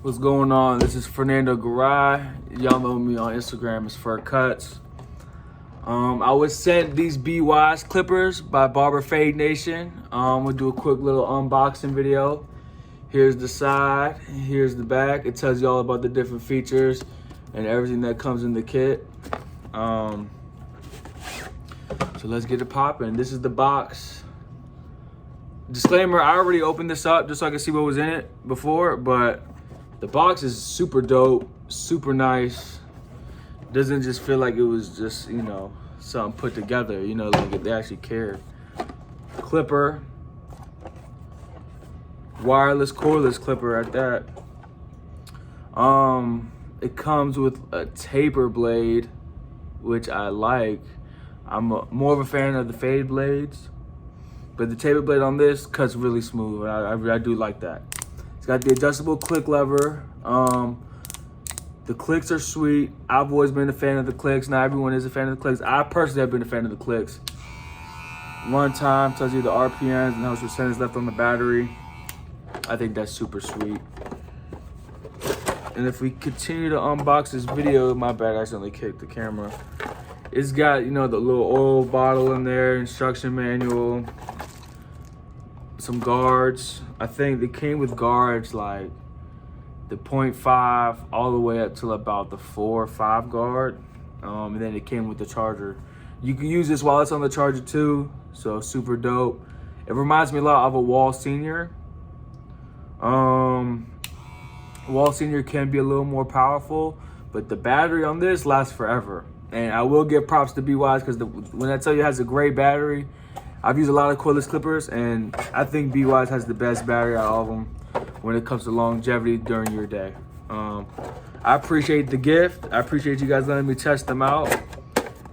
What's going on? This is Fernando Garay. Y'all know me on Instagram as Fur Cuts. I was sent these B.WEISS clippers by Barber Fade Nation. We'll do a quick little unboxing video. Here's the side, here's the back. It tells you all about the different features and everything that comes in the kit. So let's get it popping. This is the box. Disclaimer, I already opened this up just so I could see what was in it before, but the box is super dope, super nice. Doesn't just feel like it was just, you know, something put together, you know, like they actually cared. Clipper, wireless cordless clipper at that. It comes with a taper blade, which I like. I'm more of a fan of the fade blades, but the taper blade on this cuts really smooth. I do like that. It's got the adjustable click lever. The clicks are sweet. I've always been a fan of the clicks. Not everyone is a fan of the clicks. I personally have been a fan of the clicks. Run time tells you the RPMs and how much percentage left on the battery. I think that's super sweet. And if we continue to unbox this video, my bad, I accidentally kicked the camera. It's got, you know, the little oil bottle in there, instruction manual, some guards. I think they came with guards like the 0.5 all the way up till about the 4 or 5 guard. And then it came with the charger. You can use this while it's on the charger too, so super dope. It reminds me a lot of a Weiss Senior. Weiss Senior can be a little more powerful, but the battery on this lasts forever. And I will give props to B.WEISS because when I tell you it has a great battery, I've used a lot of cordless clippers, and I think B.WEISS has the best battery out of all of them when it comes to longevity during your day. I appreciate the gift. I appreciate you guys letting me test them out.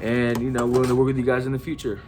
And, you know, willing to work with you guys in the future.